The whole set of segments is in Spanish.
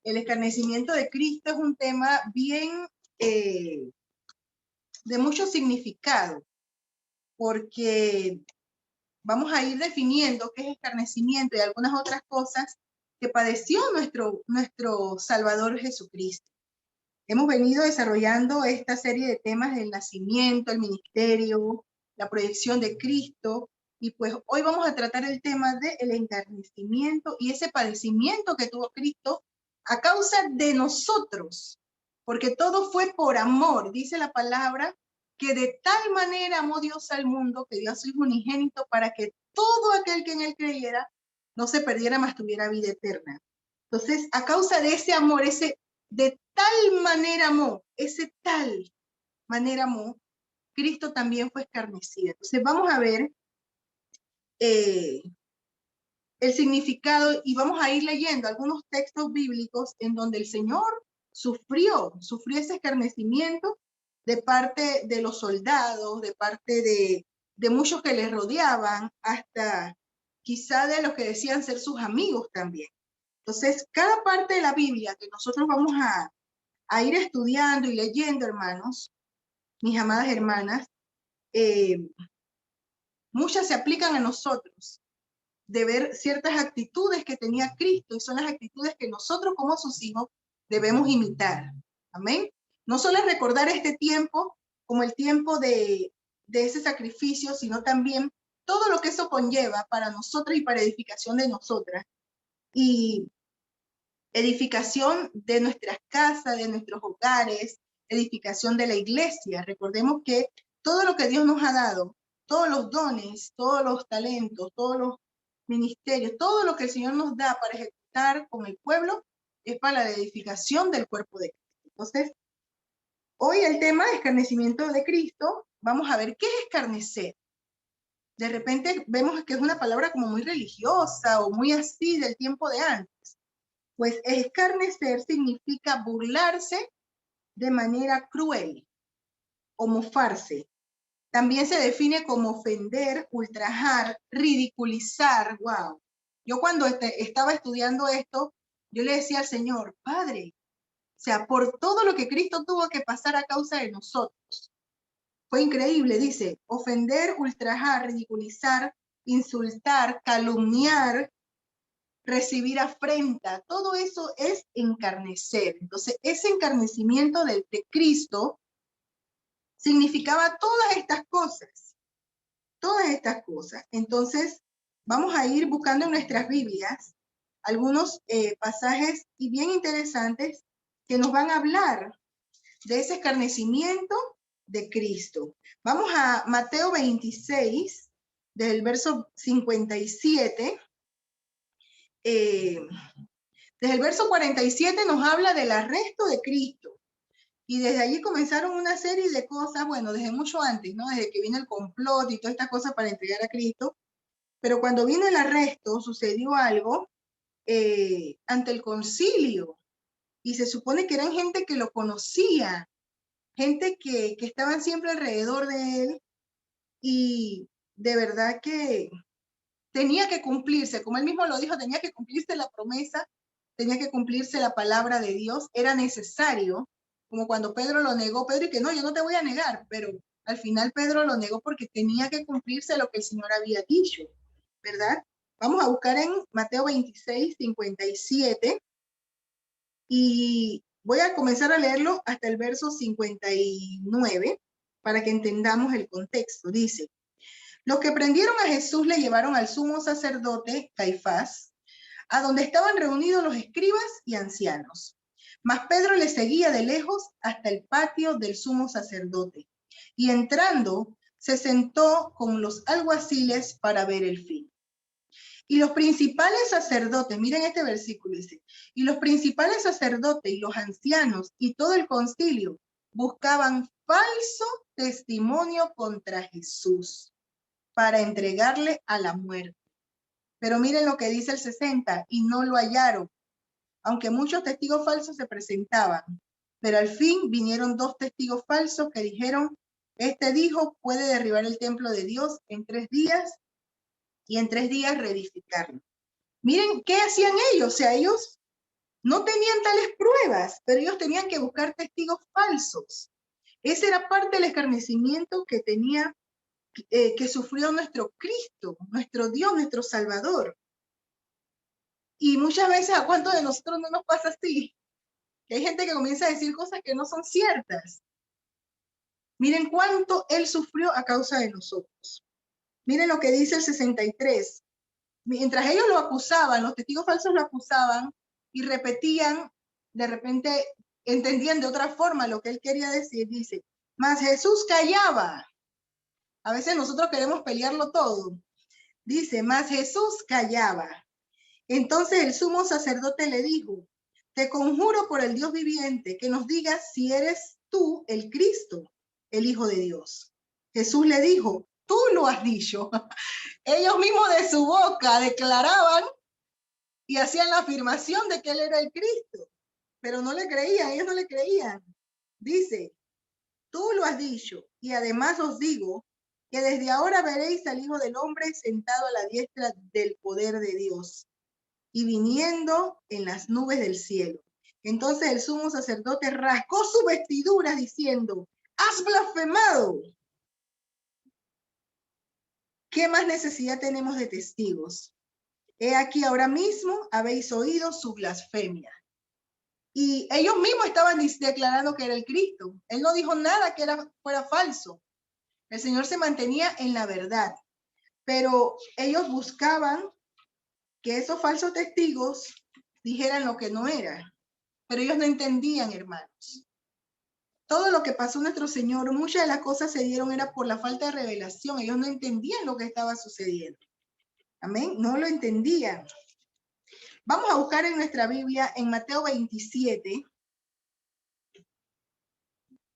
El escarnecimiento de Cristo es un tema bien de mucho significado, porque vamos a ir definiendo qué es escarnecimiento y algunas otras cosas que padeció nuestro Salvador Jesucristo. Hemos venido desarrollando esta serie de temas del nacimiento, el ministerio, la proyección de Cristo, y pues hoy vamos a tratar el tema del encarnecimiento y ese padecimiento que tuvo Cristo a causa de nosotros, porque todo fue por amor, dice la palabra, que de tal manera amó Dios al mundo que dio a su Hijo unigénito para que todo aquel que en él creyera no se perdiera, mas tuviera vida eterna. Entonces, a causa de ese amor, de tal manera amó, Cristo también fue escarnecido. Entonces, vamos a ver el significado y vamos a ir leyendo algunos textos bíblicos en donde el Señor sufrió ese escarnecimiento de parte de los soldados, de parte de muchos que le rodeaban, hasta quizá de los que decían ser sus amigos también. Entonces, cada parte de la Biblia que nosotros vamos a ir estudiando y leyendo, hermanos, mis amadas hermanas, muchas se aplican a nosotros, de ver ciertas actitudes que tenía Cristo, y son las actitudes que nosotros como sus hijos debemos imitar. Amén. No solo recordar este tiempo como el tiempo de ese sacrificio, sino también todo lo que eso conlleva para nosotros y para edificación de nosotras, y edificación de nuestras casas, de nuestros hogares, edificación de la iglesia. Recordemos que todo lo que Dios nos ha dado, todos los dones, todos los talentos, todos los ministerios, todo lo que el Señor nos da para ejecutar con el pueblo, es para la edificación del cuerpo de Cristo. Entonces, hoy el tema de escarnecimiento de Cristo, vamos a ver qué es escarnecer. De repente vemos que es una palabra como muy religiosa o muy así del tiempo de antes. Pues escarnecer significa burlarse de manera cruel o mofarse. También se define como ofender, ultrajar, ridiculizar. Wow. Yo cuando estaba estudiando esto, yo le decía al Señor, Padre, o sea, por todo lo que Cristo tuvo que pasar a causa de nosotros. Fue increíble, dice, ofender, ultrajar, ridiculizar, insultar, calumniar, recibir afrenta, todo eso es encarnecer. Entonces, ese encarnecimiento de Cristo significaba todas estas cosas. Entonces, vamos a ir buscando en nuestras Biblias algunos pasajes y bien interesantes que nos van a hablar de ese escarnecimiento de Cristo. Vamos a Mateo 26, del verso 57. Desde el verso 47 nos habla del arresto de Cristo. Y desde allí comenzaron una serie de cosas, bueno, desde mucho antes, ¿no? Desde que vino el complot y todas estas cosas para entregar a Cristo. Pero cuando vino el arresto, sucedió algo ante el concilio. Y se supone que eran gente que lo conocía, gente que estaban siempre alrededor de él. Y de verdad que tenía que cumplirse, como él mismo lo dijo, tenía que cumplirse la promesa, tenía que cumplirse la palabra de Dios, era necesario, como cuando Pedro lo negó, Pedro y que no, yo no te voy a negar, pero al final Pedro lo negó porque tenía que cumplirse lo que el Señor había dicho, ¿verdad? Vamos a buscar en Mateo 26, 57, y voy a comenzar a leerlo hasta el verso 59, para que entendamos el contexto. Dice, los que prendieron a Jesús le llevaron al sumo sacerdote Caifás, a donde estaban reunidos los escribas y ancianos. Mas Pedro le seguía de lejos hasta el patio del sumo sacerdote, y entrando se sentó con los alguaciles para ver el fin. Y los principales sacerdotes, miren este versículo, dice, y los principales sacerdotes y los ancianos y todo el concilio buscaban falso testimonio contra Jesús para entregarle a la muerte. Pero miren lo que dice el 60, y no lo hallaron, aunque muchos testigos falsos se presentaban. Pero al fin vinieron 2 testigos falsos que dijeron, este dijo, puede derribar el templo de Dios en 3 días y en 3 días reedificarlo. Miren qué hacían ellos, o sea, ellos No tenían tales pruebas, pero ellos tenían que buscar testigos falsos. Ese era parte del escarnecimiento que tenía, que sufrió nuestro Cristo, nuestro Dios, nuestro Salvador. Y muchas veces, ¿a cuántos de nosotros no nos pasa así? Que hay gente que comienza a decir cosas que no son ciertas. Miren cuánto Él sufrió a causa de nosotros. Miren lo que dice el 63. Mientras ellos lo acusaban, los testigos falsos lo acusaban y repetían, de repente entendían de otra forma lo que Él quería decir, dice, mas Jesús callaba. A veces nosotros queremos pelearlo todo. Dice, mas Jesús callaba. Entonces el sumo sacerdote le dijo, te conjuro por el Dios viviente que nos digas si eres tú el Cristo, el Hijo de Dios. Jesús le dijo, tú lo has dicho. Ellos mismos de su boca declaraban y hacían la afirmación de que él era el Cristo, pero no le creían, ellos no le creían. Dice, tú lo has dicho, y además os digo que desde ahora veréis al Hijo del Hombre sentado a la diestra del poder de Dios y viniendo en las nubes del cielo. Entonces el sumo sacerdote rasgó su vestidura diciendo, has blasfemado. ¿Qué más necesidad tenemos de testigos? He aquí ahora mismo habéis oído su blasfemia. Y ellos mismos estaban declarando que era el Cristo. Él no dijo nada que fuera falso. El Señor se mantenía en la verdad. Pero ellos buscaban que esos falsos testigos dijeran lo que no era. Pero ellos no entendían, hermanos. Todo lo que pasó nuestro Señor, muchas de las cosas se dieron era por la falta de revelación. Ellos no entendían lo que estaba sucediendo. Amén. No lo entendían. Vamos a buscar en nuestra Biblia en Mateo 27.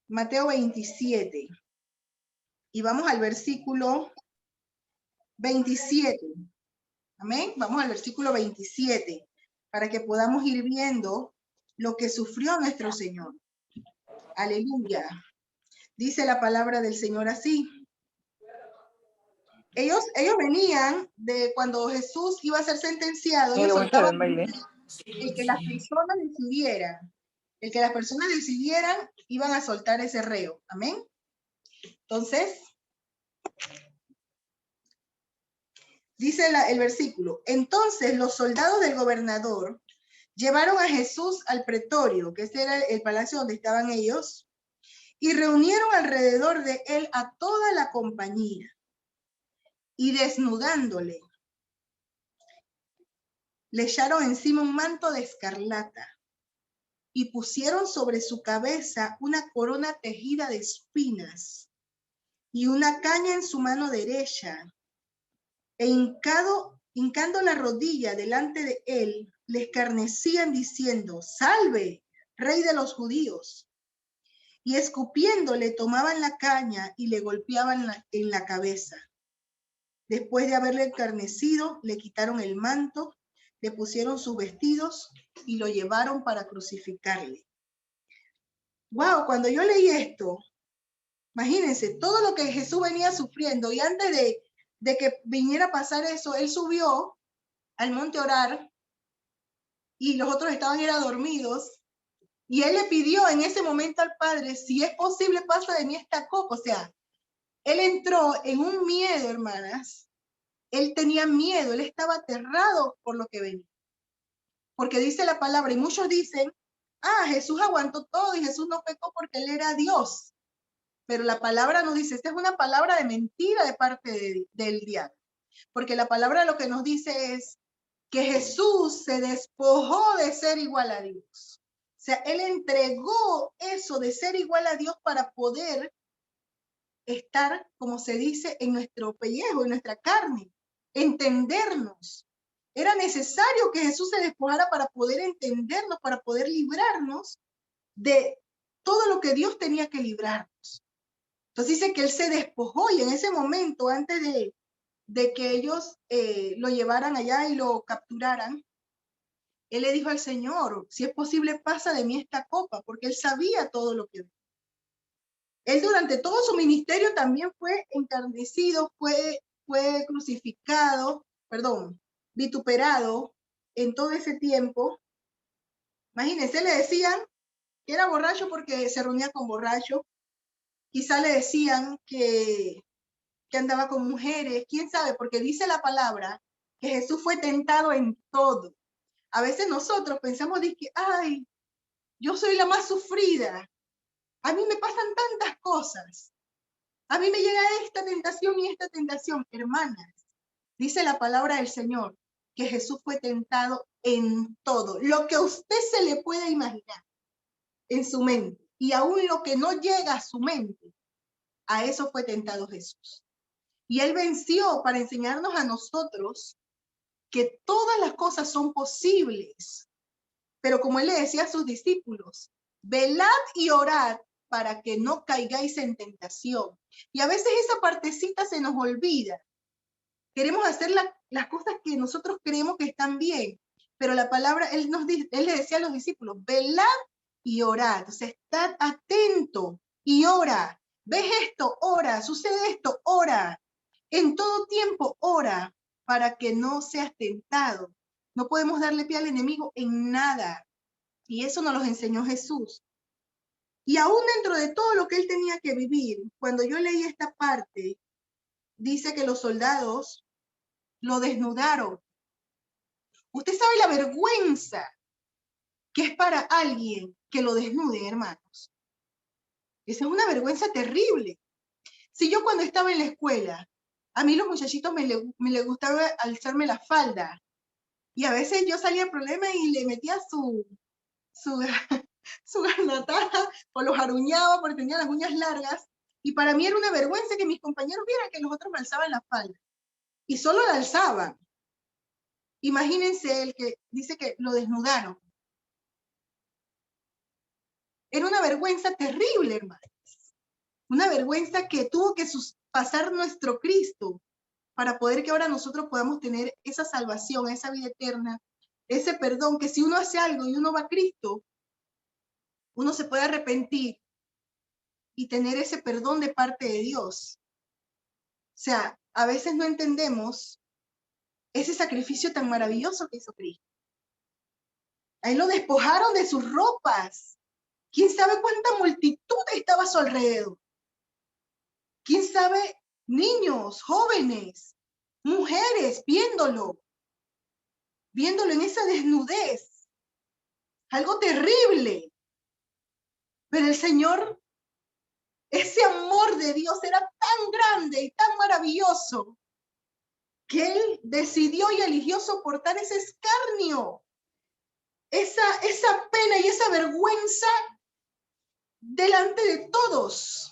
Mateo 27. Y vamos al versículo 27. Amén. Vamos al versículo 27 para que podamos ir viendo lo que sufrió nuestro Señor. Aleluya. Dice la palabra del Señor así. Ellos venían de cuando Jesús iba a ser sentenciado. Ellos soltaban el que las personas decidieran. El que las personas decidieran, iban a soltar ese reo. Amén. Entonces, dice el versículo, entonces los soldados del gobernador llevaron a Jesús al pretorio, que ese era el palacio donde estaban ellos, y reunieron alrededor de él a toda la compañía. Y desnudándole, le echaron encima un manto de escarlata y pusieron sobre su cabeza una corona tejida de espinas y una caña en su mano derecha. E hincando la rodilla delante de él, le escarnecían diciendo, salve, rey de los judíos. Y escupiéndole tomaban la caña y le golpeaban en la cabeza. Después de haberle escarnecido, le quitaron el manto, le pusieron sus vestidos y lo llevaron para crucificarle. Wow, cuando yo leí esto, imagínense todo lo que Jesús venía sufriendo y antes de que viniera a pasar eso, él subió al monte a orar y los otros estaban era dormidos y él le pidió en ese momento al Padre, si es posible, pasa de mí esta copa. O sea, él entró en un miedo, hermanas. Él tenía miedo, él estaba aterrado por lo que venía. Porque dice la palabra, y muchos dicen, Jesús aguantó todo y Jesús no pecó porque él era Dios. Pero la palabra nos dice, esta es una palabra de mentira de parte del diablo. Porque la palabra lo que nos dice es que Jesús se despojó de ser igual a Dios. O sea, él entregó eso de ser igual a Dios para poder estar, como se dice, en nuestro pellejo, en nuestra carne, entendernos. Era necesario que Jesús se despojara para poder entendernos, para poder librarnos de todo lo que Dios tenía que librarnos. Entonces dice que él se despojó y en ese momento, antes de que ellos lo llevaran allá y lo capturaran, él le dijo al Señor, si es posible, pasa de mí esta copa, porque él sabía todo lo que... Él durante todo su ministerio también fue encarnecido, fue crucificado, vituperado en todo ese tiempo. Imagínense, le decían que era borracho porque se reunía con borrachos. Quizá le decían que andaba con mujeres, quién sabe, porque dice la palabra que Jesús fue tentado en todo. A veces nosotros pensamos de que, ay, yo soy la más sufrida. A mí me pasan tantas cosas. A mí me llega esta tentación y esta tentación. Hermanas, dice la palabra del Señor que Jesús fue tentado en todo. Lo que a usted se le pueda imaginar en su mente y aún lo que no llega a su mente, a eso fue tentado Jesús. Y Él venció para enseñarnos a nosotros que todas las cosas son posibles. Pero como Él le decía a sus discípulos, velad y orad para que no caigáis en tentación. Y a veces esa partecita se nos olvida. Queremos hacer las cosas que nosotros creemos que están bien, pero la palabra, Él le decía a los discípulos, velad y orad. O sea, estad atento y ora. ¿Ves esto? Ora. ¿Sucede esto? Ora. En todo tiempo ora para que no seas tentado. No podemos darle pie al enemigo en nada. Y eso nos lo enseñó Jesús. Y aún dentro de todo lo que él tenía que vivir, cuando yo leí esta parte, dice que los soldados lo desnudaron. Usted sabe la vergüenza que es para alguien que lo desnude, hermanos. Esa es una vergüenza terrible. Si yo cuando estaba en la escuela, a mí los muchachitos me le gustaba alzarme la falda, y a veces yo salía al problema y le metía su garnatada o los aruñaba porque tenía las uñas largas, y para mí era una vergüenza que mis compañeros vieran que los otros me alzaban la falda, y solo la alzaban. Imagínense el que dice que lo desnudaron. Era una vergüenza terrible, hermanos. Una vergüenza que tuvo que pasar nuestro Cristo para poder que ahora nosotros podamos tener esa salvación, esa vida eterna, ese perdón, que si uno hace algo y uno va a Cristo, uno se puede arrepentir y tener ese perdón de parte de Dios. O sea, a veces no entendemos ese sacrificio tan maravilloso que hizo Cristo. A él lo despojaron de sus ropas. ¿Quién sabe cuánta multitud estaba a su alrededor? ¿Quién sabe? Niños, jóvenes, mujeres, viéndolo en esa desnudez. Algo terrible. Pero el Señor, ese amor de Dios era tan grande y tan maravilloso que Él decidió y eligió soportar ese escarnio, esa pena y esa vergüenza delante de todos,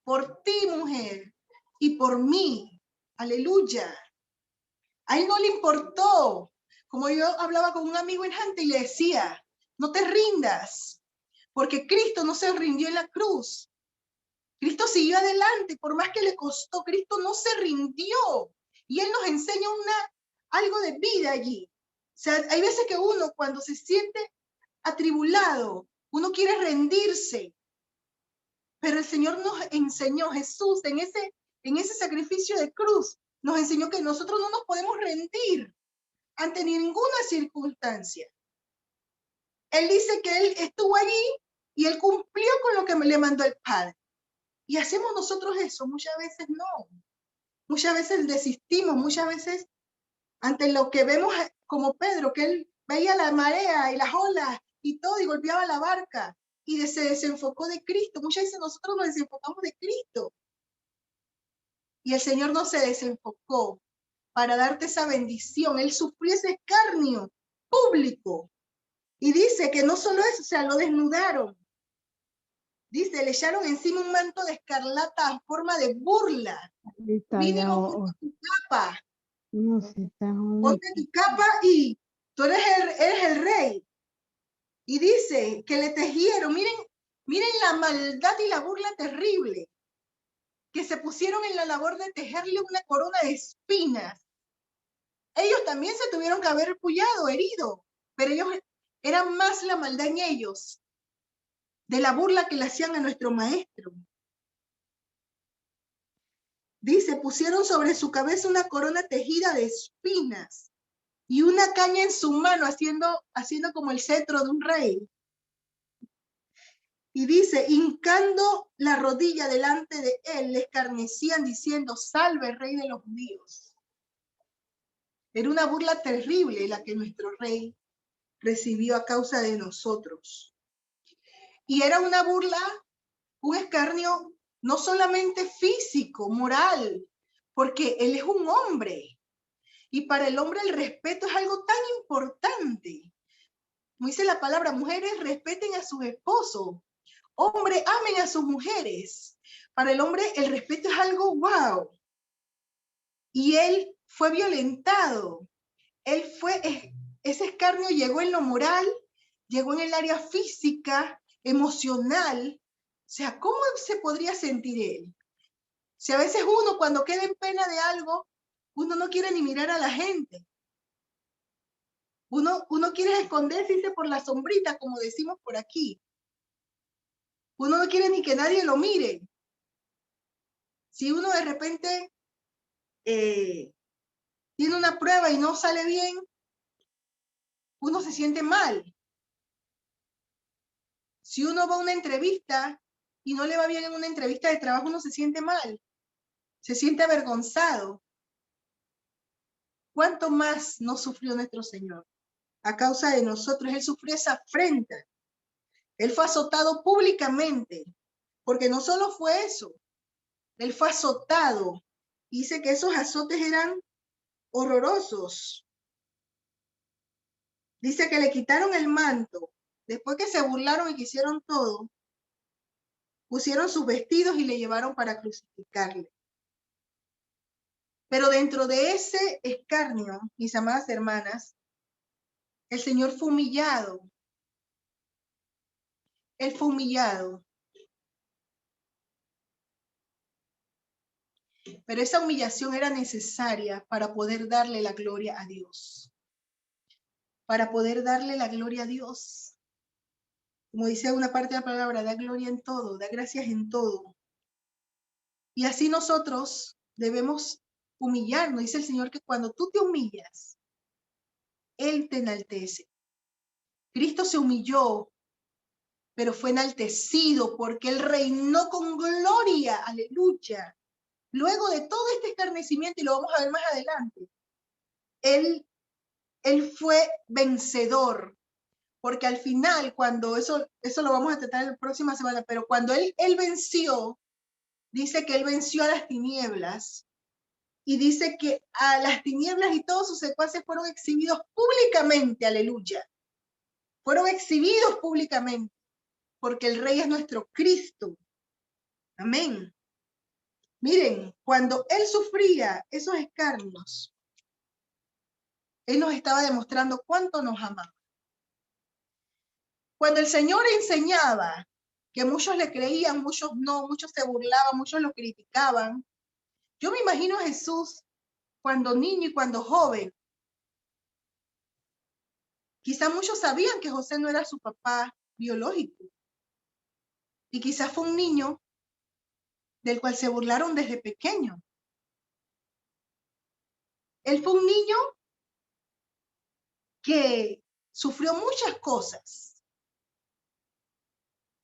por ti, mujer, y por mí. Aleluya. A él no le importó. Como yo hablaba con un amigo en Jante y le decía, no te rindas, porque Cristo no se rindió en la cruz. Cristo siguió adelante, por más que le costó, Cristo no se rindió. Y Él nos enseña algo de vida allí. O sea, hay veces que uno cuando se siente atribulado, uno quiere rendirse, pero el Señor nos enseñó, Jesús, en ese sacrificio de cruz, nos enseñó que nosotros no nos podemos rendir ante ninguna circunstancia. Él dice que Él estuvo allí y Él cumplió con lo que le mandó el Padre. Y hacemos nosotros eso, muchas veces no. Muchas veces desistimos, muchas veces ante lo que vemos como Pedro, que él veía la marea y las olas y todo y golpeaba la barca y se desenfocó de Cristo. Muchas veces nosotros nos desenfocamos de Cristo. Y el Señor no se desenfocó para darte esa bendición. Él sufrió ese escarnio público. Y dice que no solo eso, o sea, lo desnudaron. Dice, le echaron encima un manto de escarlata en forma de burla. Mínimo, ponte tu capa. No sé, Ponte tu capa y tú eres el rey. Y dice que le tejieron, miren la maldad y la burla terrible, que se pusieron en la labor de tejerle una corona de espinas. Ellos también se tuvieron que haber pullado, herido, pero ellos eran más la maldad en ellos, de la burla que le hacían a nuestro maestro. Dice, pusieron sobre su cabeza una corona tejida de espinas y una caña en su mano, haciendo como el cetro de un rey. Y dice, hincando la rodilla delante de él, le escarnecían diciendo, salve, rey de los judíos. Era una burla terrible la que nuestro rey recibió a causa de nosotros. Y era una burla, un escarnio no solamente físico, moral, porque él es un hombre. Y para el hombre el respeto es algo tan importante. Como dice la palabra, mujeres respeten a sus esposos, hombres amen a sus mujeres. Para el hombre el respeto es algo wow. Y él fue violentado. Ese escarnio llegó en lo moral, llegó en el área física, emocional. O sea, ¿cómo se podría sentir él? Si a veces uno cuando queda en pena de algo, uno no quiere ni mirar a la gente. Uno quiere esconderse por la sombrita, como decimos por aquí. Uno no quiere ni que nadie lo mire. Si uno de repente tiene una prueba y no sale bien, uno se siente mal. Si uno va a una entrevista y no le va bien en una entrevista de trabajo, uno se siente mal, se siente avergonzado. ¿Cuánto más no sufrió nuestro Señor? A causa de nosotros, Él sufrió esa afrenta. Él fue azotado públicamente, porque no solo fue eso, Él fue azotado. Dice que esos azotes eran horrorosos. Dice que le quitaron el manto, después que se burlaron y que hicieron todo, pusieron sus vestidos y le llevaron para crucificarle. Pero dentro de ese escarnio, mis amadas hermanas, el Señor fue humillado. Él fue humillado. Pero esa humillación era necesaria para poder darle la gloria a Dios. Para poder darle la gloria a Dios. Como dice una parte de la palabra, da gloria en todo, da gracias en todo. Y así nosotros debemos humillarnos. Dice el Señor que cuando tú te humillas, Él te enaltece. Cristo se humilló, pero fue enaltecido porque Él reinó con gloria. Aleluya. Luego de todo este escarnecimiento, y lo vamos a ver más adelante, Él fue vencedor. Porque al final, cuando eso lo vamos a tratar la próxima semana, pero cuando él venció, dice que Él venció a las tinieblas. Y dice que a las tinieblas y todos sus secuaces fueron exhibidos públicamente, aleluya. Fueron exhibidos públicamente, porque el Rey es nuestro Cristo. Amén. Miren, cuando Él sufría esos escarnios, Él nos estaba demostrando cuánto nos amaba. Cuando el Señor enseñaba, que muchos le creían, muchos no, muchos se burlaban, muchos lo criticaban. Yo me imagino a Jesús cuando niño y cuando joven. Quizá muchos sabían que José no era su papá biológico. Y quizás fue un niño del cual se burlaron desde pequeño. Él fue un niño que sufrió muchas cosas.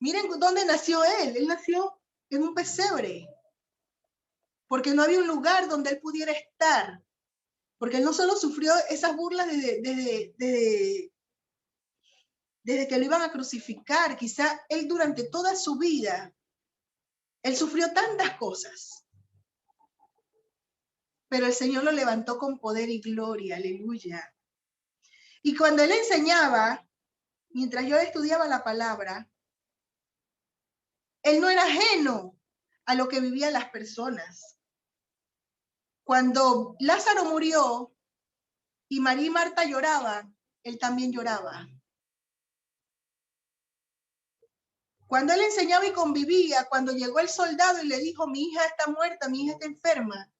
Miren dónde nació él. Él nació en un pesebre, porque no había un lugar donde él pudiera estar. Porque él no solo sufrió esas burlas desde que lo iban a crucificar, quizá él durante toda su vida, él sufrió tantas cosas. Pero el Señor lo levantó con poder y gloria, aleluya. Y cuando él enseñaba, mientras yo estudiaba la palabra, él no era ajeno a lo que vivían las personas. Cuando Lázaro murió y María y Marta lloraban, él también lloraba. Cuando él enseñaba y convivía, cuando llegó el soldado y le dijo, mi hija está muerta, mi hija está enferma,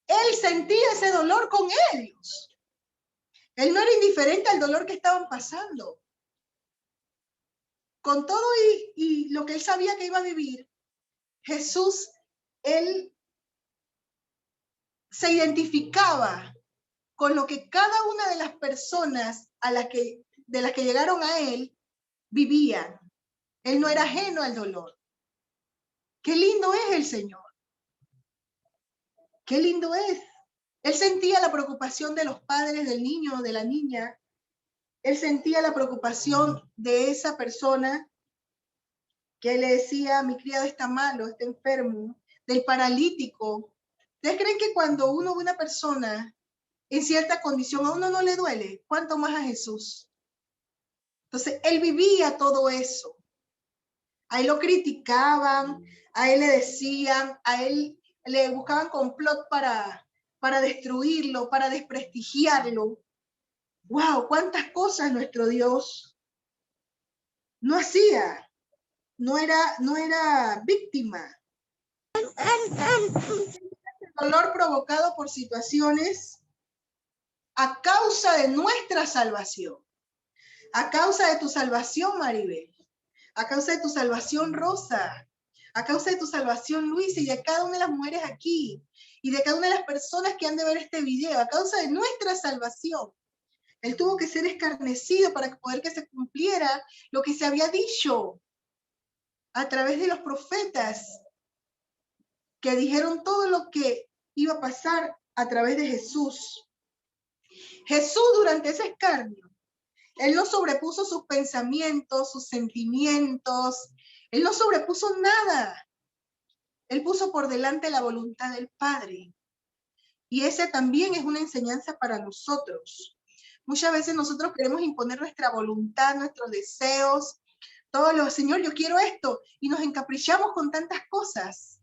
él sentía ese dolor con ellos. Él no era indiferente al dolor que estaban pasando. Con todo y lo que él sabía que iba a vivir, Jesús, él se identificaba con lo que cada una de las personas de las que llegaron a él vivían. Él no era ajeno al dolor. Qué lindo es el Señor. Qué lindo es. Él sentía la preocupación de los padres del niño o de la niña. Él sentía la preocupación de esa persona que le decía, mi criado está malo, está enfermo, del paralítico. ¿Ustedes creen que cuando uno ve una persona en cierta condición a uno no le duele? ¿Cuánto más a Jesús? Entonces, él vivía todo eso. A él lo criticaban, a él le decían, a él le buscaban complot para destruirlo, para desprestigiarlo. ¡Wow! ¿Cuántas cosas nuestro Dios no hacía? No era víctima. El dolor provocado por situaciones a causa de nuestra salvación. A causa de tu salvación, Maribel. A causa de tu salvación, Rosa. A causa de tu salvación, Luisa, y de cada una de las mujeres aquí. Y de cada una de las personas que han de ver este video. A causa de nuestra salvación. Él tuvo que ser escarnecido para poder que se cumpliera lo que se había dicho a través de los profetas que dijeron todo lo que iba a pasar a través de Jesús. Jesús, durante ese escarnio, él no sobrepuso sus pensamientos, sus sentimientos, él no sobrepuso nada. Él puso por delante la voluntad del Padre. Y esa también es una enseñanza para nosotros. Muchas veces nosotros queremos imponer nuestra voluntad, nuestros deseos, todo lo, Señor, yo quiero esto, y nos encaprichamos con tantas cosas.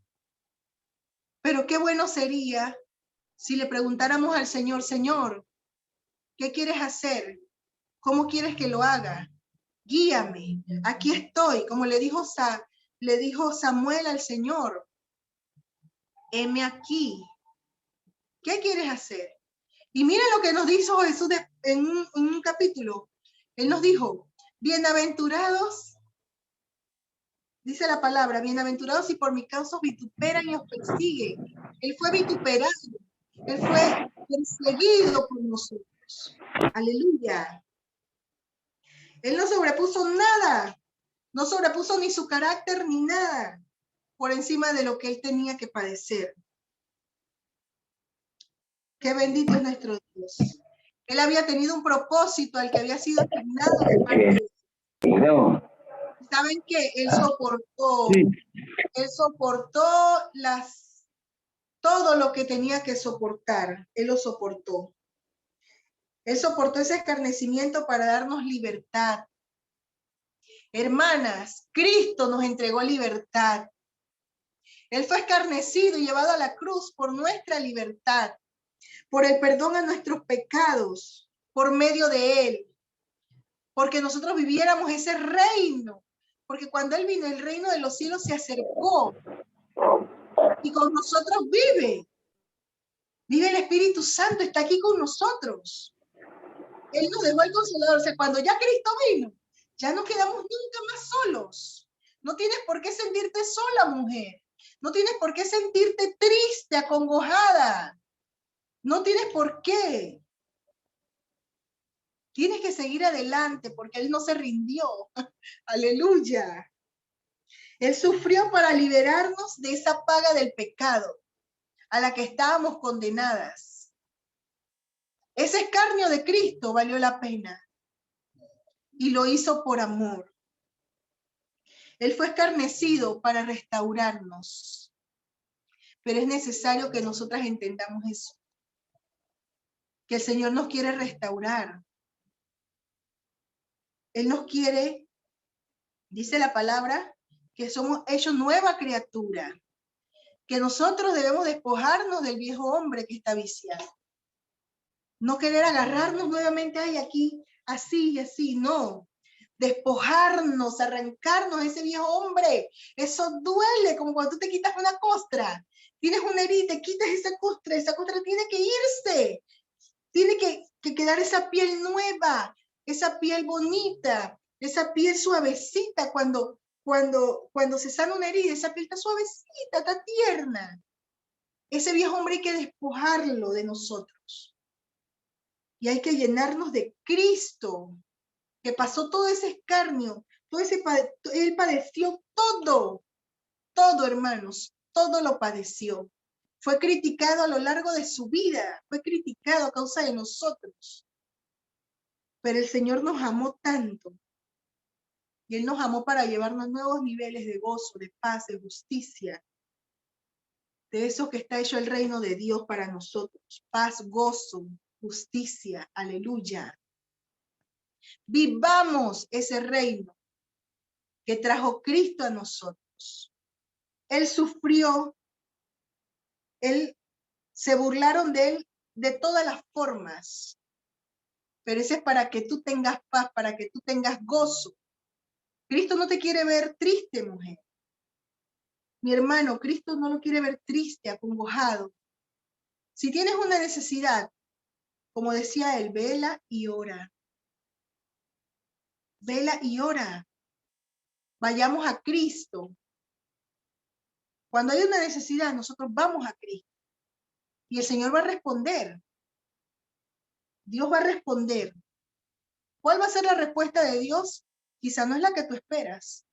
Pero qué bueno sería si le preguntáramos al Señor, Señor, ¿qué quieres hacer? ¿Cómo quieres que lo haga? Guíame, aquí estoy, como le dijo Samuel al Señor. Heme aquí. ¿Qué quieres hacer? Y mira lo que nos dijo Jesús en un capítulo. Él nos dijo, bienaventurados, dice la palabra, bienaventurados si por mi causa os vituperan y os persiguen. Él fue vituperado, él fue perseguido por nosotros. Aleluya. Él no sobrepuso nada, no sobrepuso ni su carácter ni nada por encima de lo que él tenía que padecer. Qué bendito es nuestro Dios. Él había tenido un propósito al que había sido asignado de parte de Dios. ¿Saben qué? Él soportó todo lo que tenía que soportar. Él lo soportó. Él soportó ese escarnecimiento para darnos libertad. Hermanas, Cristo nos entregó libertad. Él fue escarnecido y llevado a la cruz por nuestra libertad, por el perdón a nuestros pecados, por medio de él, porque nosotros viviéramos ese reino, porque cuando él vino, el reino de los cielos se acercó y con nosotros vive el Espíritu Santo, está aquí con nosotros. Él nos dejó el Consolador. O sea, cuando ya Cristo vino, ya no quedamos nunca más solos. No tienes por qué sentirte sola, mujer. No tienes por qué sentirte triste, acongojada. No tienes por qué. Tienes que seguir adelante porque Él no se rindió. Aleluya. Él sufrió para liberarnos de esa paga del pecado a la que estábamos condenadas. Ese escarnio de Cristo valió la pena y lo hizo por amor. Él fue escarnecido para restaurarnos, pero es necesario que nosotras entendamos eso, que el Señor nos quiere restaurar. Él nos quiere, dice la palabra, que somos hechos nueva criatura, que nosotros debemos despojarnos del viejo hombre que está viciado. No querer agarrarnos nuevamente, ay, aquí, así y así, no. Despojarnos, arrancarnos de ese viejo hombre. Eso duele, como cuando tú te quitas una costra. Tienes una herida, te quitas esa costra tiene que irse. Tiene que quedar esa piel nueva, esa piel bonita, esa piel suavecita. Cuando se sana una herida, esa piel está suavecita, está tierna. Ese viejo hombre hay que despojarlo de nosotros. Y hay que llenarnos de Cristo, que pasó todo ese escarnio, él padeció todo, todo, hermanos, todo lo padeció. Fue criticado a lo largo de su vida, fue criticado a causa de nosotros. Pero el Señor nos amó tanto, y Él nos amó para llevarnos a nuevos niveles de gozo, de paz, de justicia, de eso que está hecho el reino de Dios para nosotros. Paz, gozo, justicia, aleluya. Vivamos ese reino que trajo Cristo a nosotros. Él sufrió, se burlaron de él de todas las formas, pero ese es para que tú tengas paz, para que tú tengas gozo. Cristo no te quiere ver triste, mujer. Mi hermano, Cristo no lo quiere ver triste, acongojado. Si tienes una necesidad, como decía él, vela y ora. Vela y ora. Vayamos a Cristo. Cuando hay una necesidad, nosotros vamos a Cristo. Y el Señor va a responder. Dios va a responder. ¿Cuál va a ser la respuesta de Dios? Quizá no es la que tú esperas,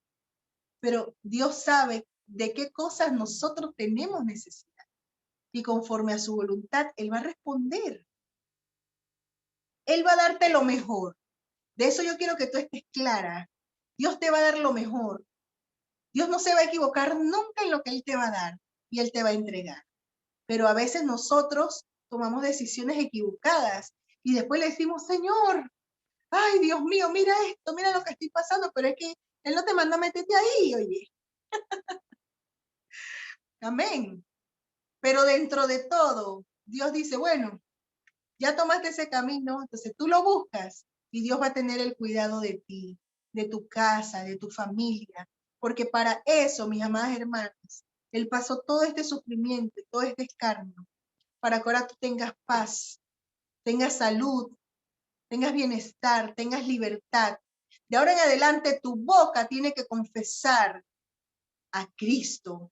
pero Dios sabe de qué cosas nosotros tenemos necesidad. Y conforme a su voluntad, Él va a responder. Él va a darte lo mejor. De eso yo quiero que tú estés clara. Dios te va a dar lo mejor. Dios no se va a equivocar nunca en lo que Él te va a dar y Él te va a entregar. Pero a veces nosotros tomamos decisiones equivocadas y después le decimos, Señor, ay, Dios mío, mira esto, mira lo que estoy pasando, pero es que Él no te manda a meterte ahí, oye. Amén. Pero dentro de todo, Dios dice, bueno, ya tomaste ese camino, entonces tú lo buscas y Dios va a tener el cuidado de ti, de tu casa, de tu familia, porque para eso, mis amadas hermanas, Él pasó todo este sufrimiento, todo este escarnio, para que ahora tú tengas paz, tengas salud, tengas bienestar, tengas libertad. De ahora en adelante tu boca tiene que confesar a Cristo.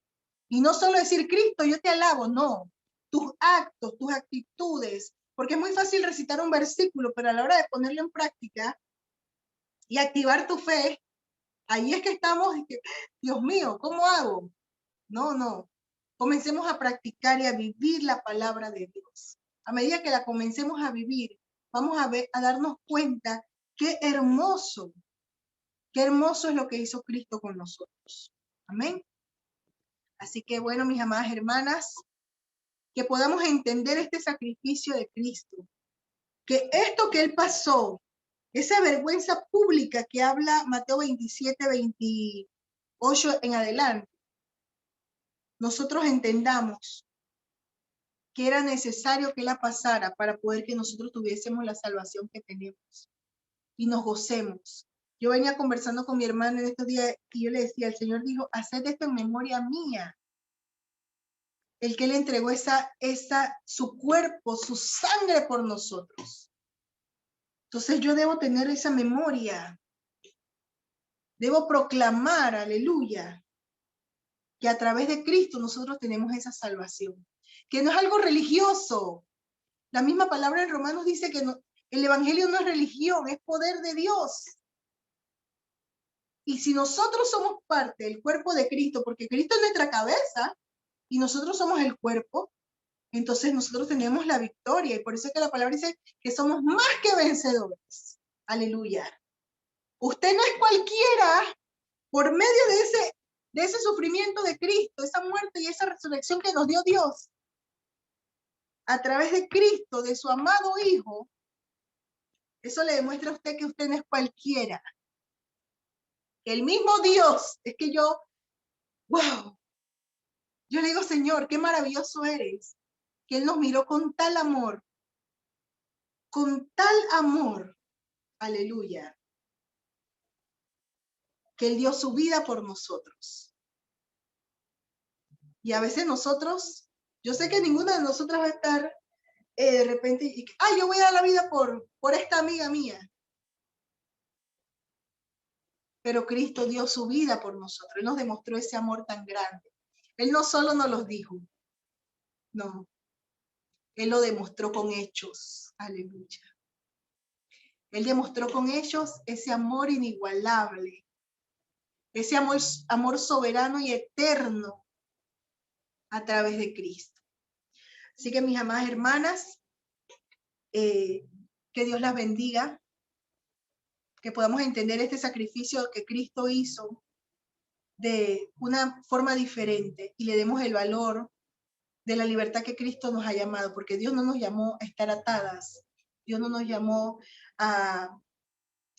Y no solo decir, Cristo, yo te alabo, no. Tus actos, tus actitudes, porque es muy fácil recitar un versículo, pero a la hora de ponerlo en práctica y activar tu fe, ahí es que estamos, Dios mío, ¿cómo hago? No, no. Comencemos a practicar y a vivir la palabra de Dios. A medida que la comencemos a vivir, vamos a darnos cuenta qué hermoso es lo que hizo Cristo con nosotros. Amén. Así que bueno, mis amadas hermanas, que podamos entender este sacrificio de Cristo, que esto que Él pasó, esa vergüenza pública que habla Mateo 27, 28 en adelante, nosotros entendamos que era necesario que la pasara para poder que nosotros tuviésemos la salvación que tenemos y nos gocemos. Yo venía conversando con mi hermano en estos días y yo le decía, el Señor dijo, haced esto en memoria mía. El que le entregó su cuerpo, su sangre por nosotros. Entonces yo debo tener esa memoria. Debo proclamar, aleluya, que a través de Cristo nosotros tenemos esa salvación. Que no es algo religioso. La misma palabra en Romanos dice que el evangelio no es religión, es poder de Dios. Y si nosotros somos parte del cuerpo de Cristo, porque Cristo es nuestra cabeza y nosotros somos el cuerpo, entonces nosotros tenemos la victoria. Y por eso es que la palabra dice que somos más que vencedores. Aleluya. Usted no es cualquiera. Por medio de ese sufrimiento de Cristo, esa muerte y esa resurrección que nos dio Dios, a través de Cristo, de su amado Hijo, eso le demuestra a usted que usted no es cualquiera. El mismo Dios, es que wow, yo le digo, Señor, qué maravilloso eres, que Él nos miró con tal amor, aleluya, que Él dio su vida por nosotros. Y a veces nosotros, yo sé que ninguna de nosotras va a estar de repente, yo voy a dar la vida por esta amiga mía. Pero Cristo dio su vida por nosotros. Él nos demostró ese amor tan grande. Él no solo nos los dijo, no. Él lo demostró con hechos. Aleluya. Él demostró con ellos ese amor inigualable, ese amor soberano y eterno a través de Cristo. Así que mis amadas hermanas, que Dios las bendiga, que podamos entender este sacrificio que Cristo hizo de una forma diferente y le demos el valor de la libertad que Cristo nos ha llamado, porque Dios no nos llamó a estar atadas, Dios no nos llamó a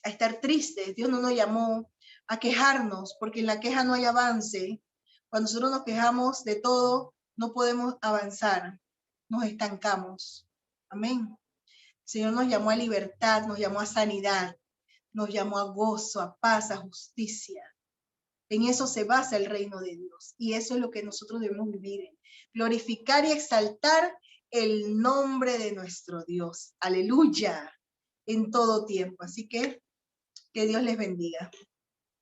estar tristes, Dios no nos llamó a quejarnos, porque en la queja no hay avance. Cuando nosotros nos quejamos de todo, no podemos avanzar, nos estancamos. Amén. El Señor nos llamó a libertad, nos llamó a sanidad, nos llamó a gozo, a paz, a justicia. En eso se basa el reino de Dios. Y eso es lo que nosotros debemos vivir. Glorificar y exaltar el nombre de nuestro Dios. Aleluya. En todo tiempo. Así que Dios les bendiga.